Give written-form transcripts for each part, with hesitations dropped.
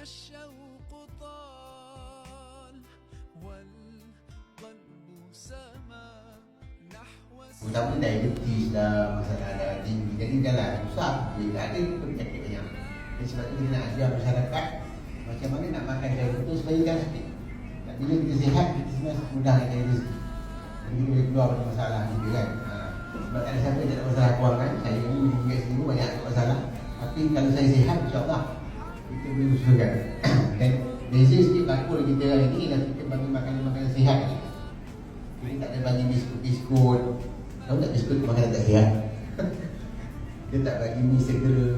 الشوق طال والقلب سما نحو Terutama diabetes dah, masalah darah tinggi. Jadi jalan susah. Bila ada penyakit banyak. Jadi sebab itu kita nak ajar masyarakat macam mana nak makan cara betul supaya jangan sakit. Dan bila kita sihat, kita sebenarnya mudah nak cari rezeki. Jadi kita boleh keluar dari masalah juga kan. Sebab tak ada siapa yang tak ada masalah kewangan. Saya ni tinggal sini banyak masalah. Tapi kalau saya sihat, insyaAllah kita boleh usahakan. Dan beza sikit bakul kita hari ni adalah kita bagi makanan-makanan sihat. Kita tak ada bagi biskut-biskut. Kamu tak biskut makanan tak sihat. Kita tak bagi mi segera,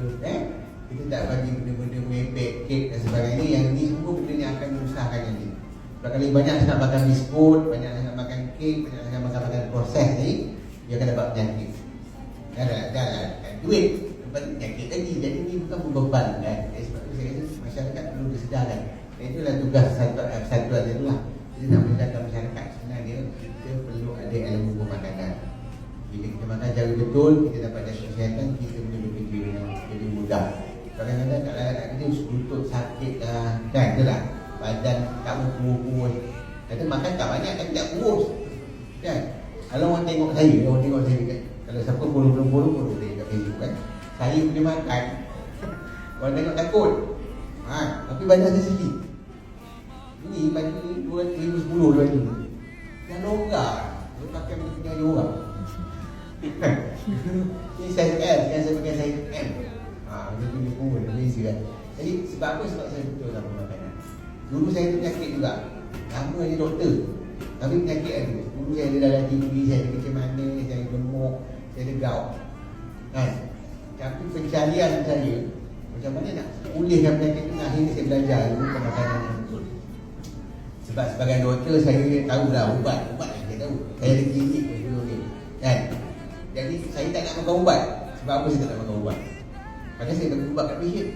kita tak bagi benda-benda mepek, kek dan sebagainya. Yang ni semua benda ni akan menyusahkan nanti. Sebab kalau banyak sangat makan biskut, banyak sangat makan kek, banyak sangat makan makanan proses ni, dia akan dapat penyakit. Dah duit dapat penyakit lagi. Jadi ni bukan beban kan. Sebab tu saya rasa masyarakat perlu disedarkan. Dan itulah tugas satu adalah kita nak menyedarkan masyarakat. Sebenarnya kita perlu ada ilmu pemakanan. Bila kita makan cara betul, kita dapat jaga kesihatan, kita boleh bekerja dengan lebih mudah. Kadang-kadang tak larat nak kerja, lutut sakit dah, kan, betul tak? Badan tak kurus. Kata makan tak banyak tapi tak kurus, kan? Kalau orang tengok saya, kan? Kalau siapa follow saya kat Facebook kan, saya boleh makan, orang tengok takut. Tapi badan saya sikit. Ini baju ni 2010 baju ni. Dah longgar. Dia pakai baju punya orang. Ini size L, yang saya pakai size M. Dia punya pun beza kan. Jadi sebab apa? Sebab saya betul dalam makanan. Dulu saya ada penyakit juga. Lama ni doktor, tapi penyakit ada. Dulu saya ada darah tinggi, saya ada kecil manis, saya ada gemuk, saya ada gout, kan? Tapi pencarian saya macam mana nak pulihkan penyakit ni. Akhirnya saya belajar ilmu pemakanan yang betul. Sebab sebagai doktor saya tahu dah ubat saya tahu. Saya ada klinik dulu ni, kan? Jadi saya tak nak makan ubat. Sebab apa saya tak nak makan ubat? Padahal saya bagi ubat kat patient.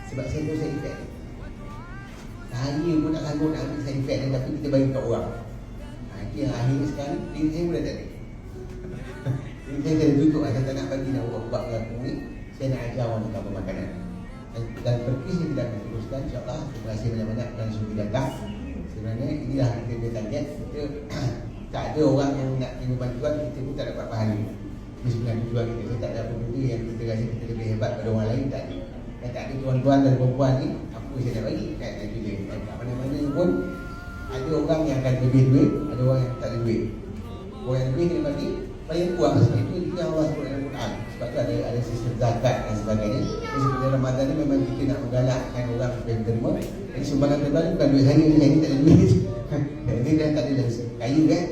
Sebab saya tahu side effect. Saya pun tak sanggup nak ambil side effect ni, tapi kita bagi kat orang. Itu yang akhirnya sekarang klinik saya pun dah tak ada. Jadi saya dah tutup. Saya tak nak bagi nak ubat-ubat berlaku ni. Saya nak ajar orang tentang pemakanan. Dan pergi saya tidak akan teruskan, insyaAllah. Terima kasih banyak-banyak dan suruh datang. Sebenarnya inilah kita punya target. Kita tak ada orang yang nak terima bantuan, kita pun tak dapat pahala. Ini sebenarnya tujuan kita. Saya tak ada apa benda yang kita rasa kita lebih hebat pada orang lain. Tak ada. Dan tak ada tuan-tuan dan perempuan ni, apa saya nak bagi, kan? Itu dia. Dan kat mana-mana pun ada orang yang akan lebih duit, ada orang yang tak ada duit. Orang yang lebih kena bagi paling kurang. Sebab itu yang Allah sebut dalam Quran. Sebab tu ada sistem zakat dan sebagainya. Jadi sebenarnya Ramadan ni memang kita nak menggalakkan orang supaya terima. Jadi sumbangan terbaru bukan duit saya ni tak ada duit. Jadi dah tak ada dah kayu kan.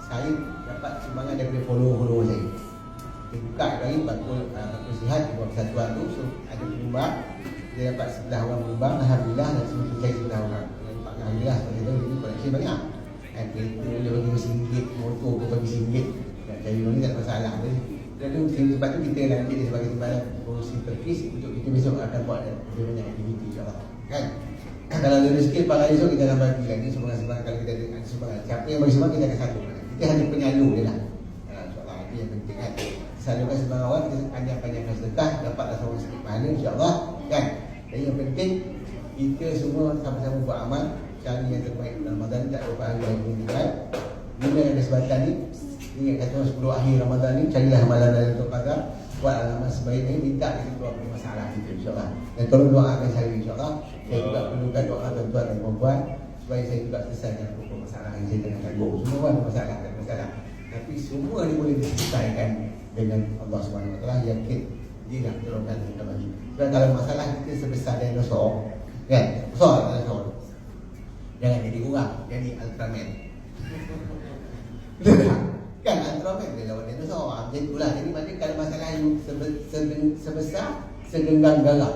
Saya dapat sumbangan daripada follow saya. Dia buka lagi bakul sihat di bawah persatuan tu. So ada penyumbang. Dia dapat sebelah orang penyumbang. Alhamdulillah dan semua saya sebelah orang. Alhamdulillah sebab saya tahu ini koleksi banyak. Kereta boleh bagi RM1, motor pun bagi RM1. Jadi ni tak ada masalah. Lalu sebab tu kita lanjut dia sebagai timbalan produksi terkis untuk kita besok akan buat lebih banyak aktiviti insyaAllah, kan? Kalau ada rezeki pada esok kita akan bagi lagi sumbangan-sumbangan. Kalau kita ada sumbangan, siapa yang bagi sumbangan kita akan salurkan. Kita hanya penyalur je lah. InsyaAllah itu yang penting kan. Salurkan sumbangan awal, kita panjang-panjangkan sedekah, dapatlah seorang sikit pahala insyaAllah, kan? Jadi yang penting kita semua sama-sama buat amal, cari yang terbaik dalam Ramadan. Tak ada pahala yang meninggal. Bila ada kesempatan ni, ingat kata 10 akhir Ramadan ni, carilah amalan Lailatul Qadar, buat amalan sebaiknya, minta kita keluar dari masalah kita insyaAllah. Dan tolong doakan saya insyaAllah. Saya juga perlukan doa tuan-tuan dan perempuan supaya saya juga selesaikan pokok masalah yang saya tengah tanggung. Semua ada masalah, tak ada masalah. Tapi semua ni boleh diselesaikan dengan Allah SWT. Yakin dia nak tolongkan kita bagi. Sebab kalau masalah kita sebesar dinosaur, kan? Besar dinosaur, jangan jadi orang, jadi Ultraman. Betul tak? Kan Ultraman dia lawan dinosaur. Macam itulah. Jadi maknanya kalau masalah yang sebesar segenggam garam,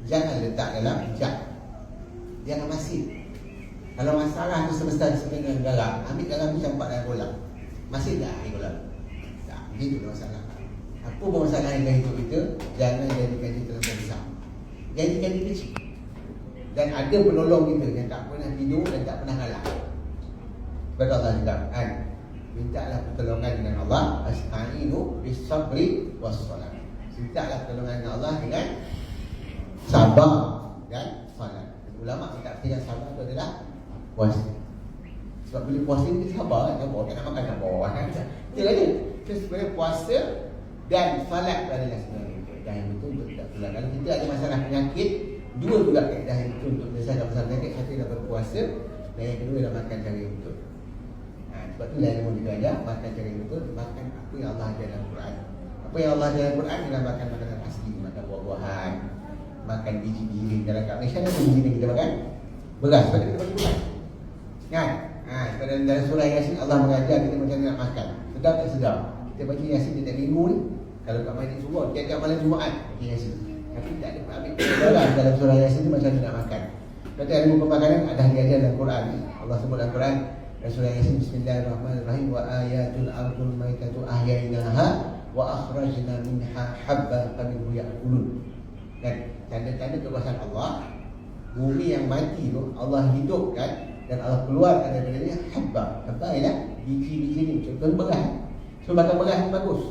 jangan letak dalam jug. Jangan masih. Kalau masalah tu sebesar segenggam garam, ambil garam tu campak dalam kolam. Masih tak air kolam? Tak. Begitulah masalah. Apa pun masalah yang hidup kita, jangan jadikan dia terlalu besar. Jadikan dia kecil. Dan ada penolong kita yang tak pernah tidur dan tak pernah kalah. Sebab Allah cakap kan, mintalah pertolongan dengan Allah. Asta'inu bis-sabri was-salat. Mintalah pertolongan dengan Allah dengan sabar dan salat. ulama tak percaya sabar itu adalah puasa. Sebab bila puasa ni sabar, tak nak makan sabar kan. Betul aja. So sebenarnya puasa dan salat adalah sebenarnya kaedah yang betul untuk tidak tular. Kalau kita ada masalah penyakit, dua juga kaedah yang betul untuk menyelesaikan masalah penyakit. Satu ialah berpuasa dan yang kedua ialah makan cara yang betul. Sebab tu lain pun kita ajar makan cara yang betul, makan apa yang Allah ajar dalam Quran. Apa yang Allah ajar dalam Quran ialah makan makanan asli, makan buah-buahan, makan biji-biji. Dalam kat Malaysia ada biji yang kita makan beras, sebab kita makan beras kan? Dalam surah Yasin Allah mengajar kita macam mana nak makan. Sedap tak sedap? Kita baca Yasin setiap minggu ni. Kalau kat majlis subuh, tiap-tiap malam Jumaat baca Yasin. Tapi tak ada ambil pelajaran dalam surah Yasin ni macam mana nak makan. Kata ilmu pemakanan ada diajar dalam Quran. Allah sebut dalam Quran dalam surah Yasin, Bismillahirrahmanirrahim, wa ayatul ardul maitatu ahyainaha wa akhrajna minha habban faminhu ya'kulun. Dan tanda-tanda kekuasaan Allah, bumi yang mati tu Allah hidupkan dan Allah keluarkan daripadanya habba. Habba ialah biji-biji ni. Contoh beras. So makan beras ni bagus.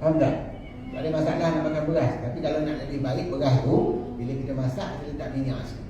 Faham tak? Tak ada masalah nak makan beras. Tapi kalau nak lebih baik beras tu, bila kita masak, kita letak minyak sikit.